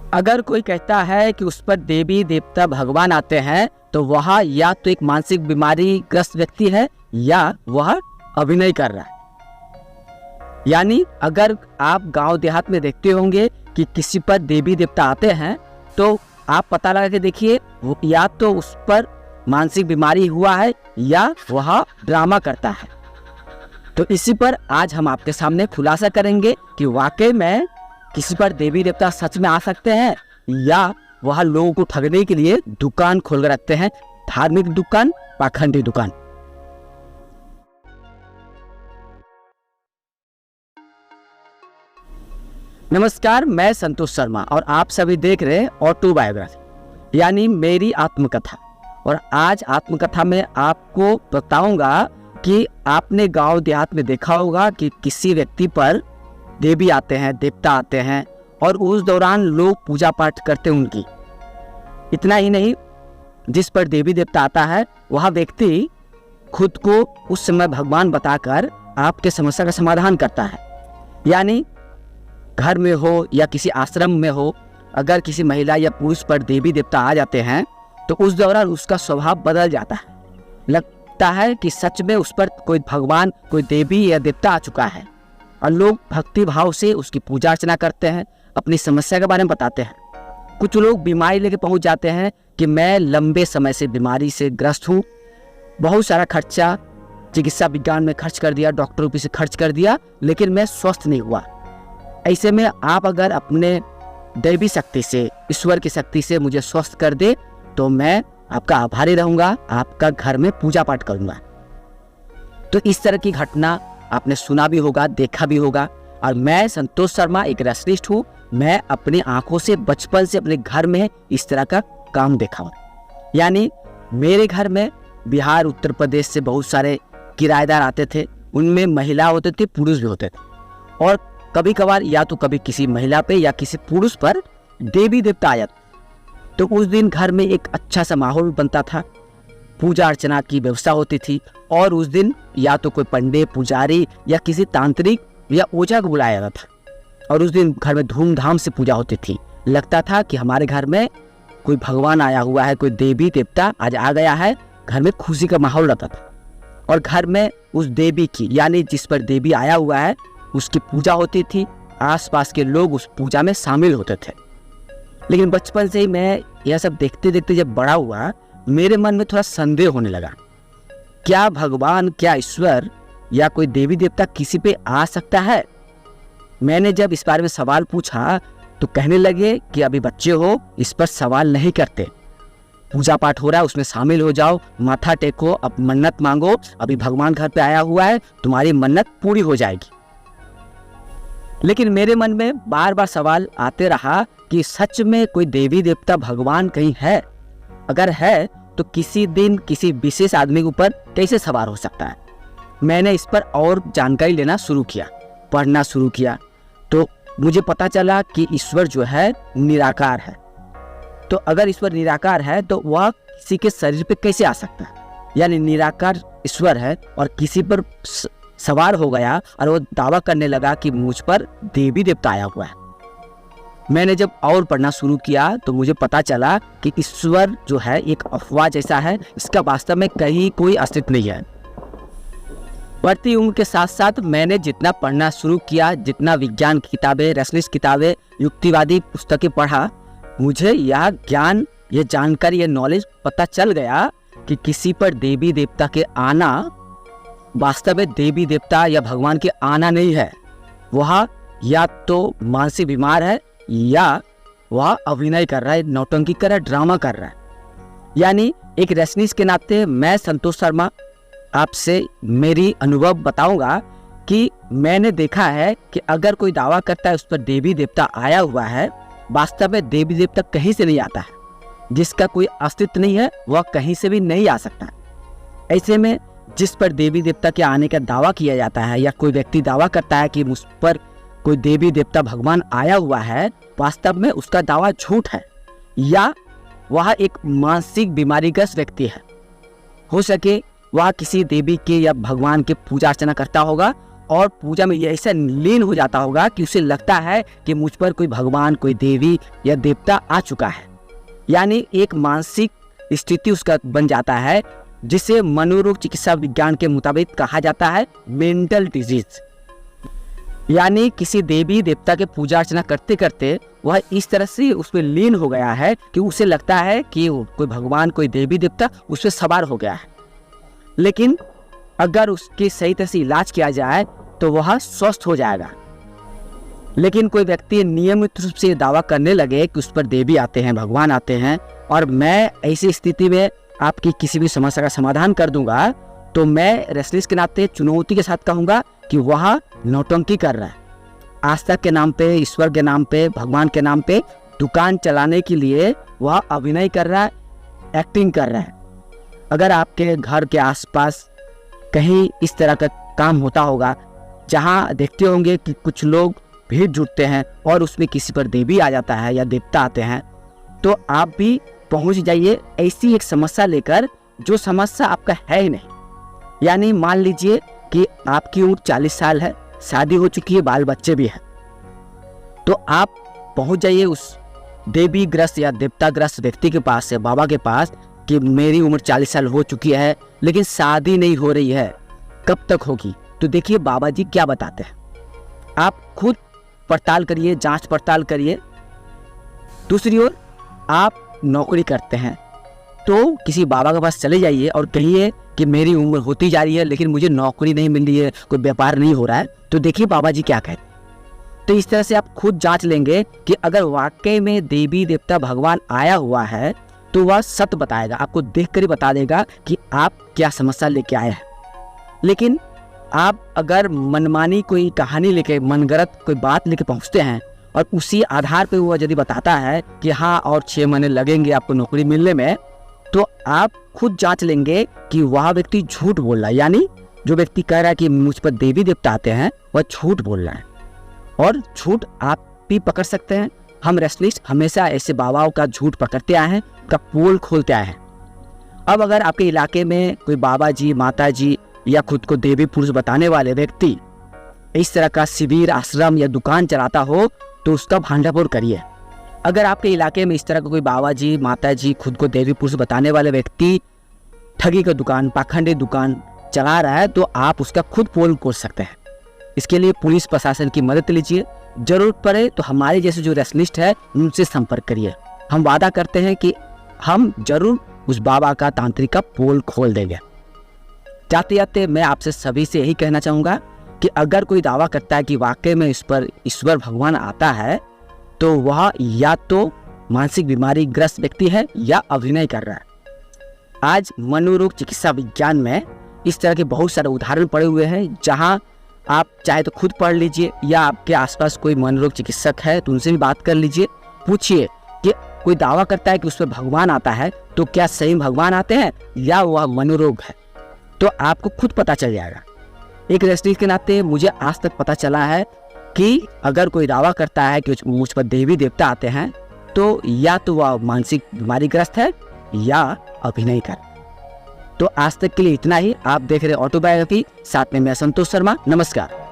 अगर कोई कहता है कि उस पर देवी देवता भगवान आते हैं तो वह या तो एक मानसिक बीमारी ग्रस्त व्यक्ति है या वह अभिनय कर रहा है। यानी अगर आप गांव देहात में देखते होंगे कि किसी पर देवी देवता आते हैं तो आप पता लगा के देखिए या तो उस पर मानसिक बीमारी हुआ है या वह ड्रामा करता है। तो इसी पर आज हम आपके सामने खुलासा करेंगे कि वाकई में किसी पर देवी देवता सच में आ सकते हैं या वह लोगों को ठगने के लिए दुकान खोल कर रखते हैं, धार्मिक दुकान, पाखंडी दुकान। नमस्कार, मैं संतोष शर्मा और आप सभी देख रहे हैं ऑटोबायोग्राफी यानी मेरी आत्मकथा। और आज आत्मकथा में आपको बताऊंगा कि आपने गांव देहात में देखा होगा कि किसी व्यक्ति पर देवी आते हैं, देवता आते हैं और उस दौरान लोग पूजा पाठ करते हैं उनकी। इतना ही नहीं, जिस पर देवी देवता आता है वह व्यक्ति खुद को उस समय भगवान बताकर आपके समस्या का समाधान करता है। यानी घर में हो या किसी आश्रम में हो, अगर किसी महिला या पुरुष पर देवी देवता आ जाते हैं तो उस दौरान उसका स्वभाव बदल जाता है। लगता है कि सच में उस पर कोई भगवान, कोई देवी या देवता आ चुका है और लोग भक्ति भाव से उसकी पूजा अर्चना करते हैं, अपनी समस्या के बारे में बताते हैं। कुछ लोग बीमारी लेके पहुंच जाते हैं कि मैं लंबे समय से बीमारी से ग्रस्त हूँ, बहुत सारा खर्चा चिकित्सा विज्ञान में खर्च कर दिया, डॉक्टरों पे से खर्च कर दिया, लेकिन मैं स्वस्थ नहीं हुआ। ऐसे में आप अगर अपने दैवी शक्ति से, ईश्वर की शक्ति से मुझे स्वस्थ कर दे तो मैं आपका आभारी रहूँगा, आपका घर में पूजा पाठ करूँगा। तो इस तरह की घटना आपने सुना भी होगा, देखा भी होगा। और मैं संतोष शर्मा एक रेसलिस्ट हूँ। मैं अपनी आंखों से बचपन से अपने घर में इस तरह का काम देखा हूँ। यानी मेरे घर में बिहार, उत्तर प्रदेश से बहुत सारे किराएदार आते थे। उनमें महिला होते थे, पुरुष भी होते थे। और कभी कभार या तो कभी किसी महिला पे या किसी पुरुष पर देवी देवता आ जाते, तो उस दिन घर में एक अच्छा सा माहौल बनता था, पूजा अर्चना की व्यवस्था होती थी। और उस दिन या तो कोई पंडित, पुजारी या किसी तांत्रिक या ओझा को बुलाया जाता था और उस दिन घर में धूमधाम से पूजा होती थी। लगता था कि हमारे घर में कोई भगवान आया हुआ है, कोई देवी देवता आज आ गया है। घर में खुशी का माहौल रहता था और घर में उस देवी की, यानी जिस पर देवी आया हुआ है, उसकी पूजा होती थी। आसपास के लोग उस पूजा में शामिल होते थे। लेकिन बचपन से ही मैं यह सब देखते देखते जब बड़ा हुआ, मेरे मन में थोड़ा संदेह होने लगा, क्या भगवान, क्या ईश्वर या कोई देवी देवता किसी पे आ सकता है? मैंने जब इस बारे में सवाल पूछा तो कहने लगे कि अभी बच्चे हो, इस पर सवाल नहीं करते, पूजा पाठ हो रहा है उसमें शामिल हो जाओ, माथा टेको, अब मन्नत मांगो, अभी भगवान घर पे आया हुआ है, तुम्हारी मन्नत पूरी हो जाएगी। लेकिन मेरे मन में बार बार सवाल आते रहा कि सच में कोई देवी देवता भगवान कहीं है? अगर है तो किसी दिन किसी विशेष आदमी के ऊपर कैसे सवार हो सकता है? मैंने इस पर और जानकारी लेना शुरू किया, पढ़ना शुरू किया, तो मुझे पता चला कि ईश्वर जो है निराकार है। तो अगर ईश्वर निराकार है तो वह किसी के शरीर पे कैसे आ सकता है? यानी निराकार ईश्वर है और किसी पर सवार हो गया और वो दावा करने लगा कि मुझ पर देवी देवता आया हुआ है। मैंने जब और पढ़ना शुरू किया तो मुझे पता चला कि ईश्वर जो है एक अफवाह जैसा है, इसका वास्तव में कहीं कोई अस्तित्व नहीं है। बढ़ती उम्र के साथ साथ मैंने जितना पढ़ना शुरू किया, जितना विज्ञान की किताबें, रेसलिस्ट किताबें, युक्तिवादी पुस्तकें पढ़ा, मुझे यह ज्ञान, ये जानकारी, ये नॉलेज पता चल गया कि किसी पर देवी देवता के आना वास्तव में देवी देवता या भगवान के आना नहीं है। वह या तो मानसिक बीमार है या वह अभिनय कर रहा है, नौटंकी कर रहा है, ड्रामा कर रहा है। यानी एक रेसनिस्ट के नाते मैं संतोष शर्मा आपसे मेरी अनुभव बताऊंगा कि मैंने देखा है कि अगर कोई दावा करता है उस पर देवी देवता आया हुआ है, वास्तव में देवी देवता कहीं से नहीं आता है। जिसका कोई अस्तित्व नहीं है वह कहीं से भी नहीं आ सकता। ऐसे में जिस पर देवी देवता के आने का दावा किया जाता है या कोई व्यक्ति दावा करता है कि मुझ पर कोई देवी देवता भगवान आया हुआ है, वास्तव में उसका दावा झूठ है या वह एक मानसिक बीमारीग्रस्त व्यक्ति है। हो सके वह किसी देवी के या भगवान के पूजा अर्चना करता होगा और पूजा में ये ऐसा लीन हो जाता होगा कि उसे लगता है कि मुझ पर कोई भगवान, कोई देवी या देवता आ चुका है। यानी एक मानसिक स्थिति उसका बन जाता है, जिसे मनोरोग चिकित्सा विज्ञान के मुताबिक कहा जाता है मेंटल डिजीज। यानी किसी देवी देवता के पूजा अर्चना करते करते वह इस तरह से उस पर लीन हो गया है कि उसे लगता है कि कोई भगवान, कोई देवी देवता उस पर सवार हो गया है। लेकिन अगर उसकी सही तरह से इलाज किया जाए तो वह स्वस्थ हो जाएगा। लेकिन कोई व्यक्ति नियमित रूप से दावा करने लगे कि उस पर देवी आते हैं, भगवान आते हैं, और मैं ऐसी स्थिति में आपकी किसी भी समस्या का समाधान कर दूंगा, तो मैं रेस्लिस्ट के नाते चुनौती के साथ कहूँगा कि वह नौटंकी कर रहा है। आस्था के नाम पे, ईश्वर के नाम पे, भगवान के नाम पे दुकान चलाने के लिए वह अभिनय कर रहा है, एक्टिंग कर रहा है। अगर आपके घर के आसपास कहीं इस तरह का काम होता होगा, जहां देखते होंगे कि कुछ लोग भीड़ जुटते हैं और उसमें किसी पर देवी आ जाता है या देवता आते हैं, तो आप भी पहुंच जाइए ऐसी एक समस्या लेकर जो समस्या आपका है ही नहीं। यानी मान लीजिए कि आपकी उम्र 40 साल है, शादी हो चुकी है, बाल बच्चे भी हैं, तो आप पहुंच जाइए उस देवी ग्रस्त या देवता ग्रस्त व्यक्ति के पास या बाबा के पास कि मेरी उम्र 40 साल हो चुकी है लेकिन शादी नहीं हो रही है, कब तक होगी? तो देखिए बाबा जी क्या बताते हैं। आप खुद पड़ताल करिए, जांच पड़ताल करिए। दूसरी ओर आप नौकरी करते हैं तो किसी बाबा के पास चले जाइए और कहिए कि मेरी उम्र होती जा रही है लेकिन मुझे नौकरी नहीं मिल रही है, कोई व्यापार नहीं हो रहा है, तो देखिए बाबा जी क्या कहते हैं। तो इस तरह से आप खुद जांच लेंगे कि अगर वाकई में देवी देवता भगवान आया हुआ है तो वह सत्य बताएगा, आपको देखकर ही बता देगा कि आप क्या समस्या लेके आए हैं। लेकिन आप अगर मनमानी कोई कहानी लेके, मनगढ़ंत कोई बात लेके पहुंचते हैं और उसी आधार पर वह यदि बताता है कि हाँ और 6 महीने लगेंगे आपको नौकरी मिलने में, तो आप खुद जांच लेंगे कि वह व्यक्ति झूठ बोल रहा है। यानी जो व्यक्ति कह रहा है कि मुझ पर देवी देवता आते हैं, वह झूठ बोल रहा है, और झूठ आप भी पकड़ सकते हैं। हम रेस्लिस्ट हमेशा ऐसे बाबाओं का झूठ पकड़ते आए हैं, का पोल खोलते आए हैं। अब अगर आपके इलाके में कोई बाबा जी, माता जी या खुद को देवी पुरुष बताने वाले व्यक्ति इस तरह का शिविर, आश्रम या दुकान चलाता हो तो उसका भांडाफोड़ करिए। अगर आपके इलाके में इस तरह का कोई बाबा जी, माता जी, खुद को देवी पुरुष बताने वाले व्यक्ति ठगी का दुकान, पाखंडी दुकान चला रहा है, तो आप उसका खुद पोल खोल सकते हैं। इसके लिए पुलिस प्रशासन की मदद लीजिए। जरूरत पड़े तो हमारे जैसे जो रेस्लिस्ट है उनसे संपर्क करिए। हम वादा करते हैं कि हम जरूर उस बाबा का, तांत्रिक का पोल खोल देंगे। जाते जाते मैं आपसे सभी से यही कहना चाहूँगा कि अगर कोई दावा करता है कि वाकई में इस पर ईश्वर भगवान आता है, तो वह या तो मानसिक बीमारी ग्रस्त व्यक्ति है या अभिनय कर रहा है। आज मनोरोग चिकित्सा विज्ञान में इस तरह के बहुत सारे उदाहरण पड़े हुए हैं, जहां आप चाहे तो खुद पढ़ लीजिए या आपके आसपास कोई मनोरोग चिकित्सक है तो उनसे भी बात कर लीजिए। पूछिए कि कोई दावा करता है कि उस पर भगवान आता है, तो क्या सही भगवान आते हैं या वह मनोरोग है? तो आपको खुद पता चल जाएगा। एक रेस्लिस्ट के नाते मुझे आज तक पता चला है कि अगर कोई दावा करता है कि मुझ पर देवी देवता आते हैं, तो या तो वह मानसिक बीमारी ग्रस्त है या अभिनय कर। तो आज तक के लिए इतना ही। आप देख रहे ऑटोबायोग्राफी, साथ में मैं संतोष शर्मा। नमस्कार।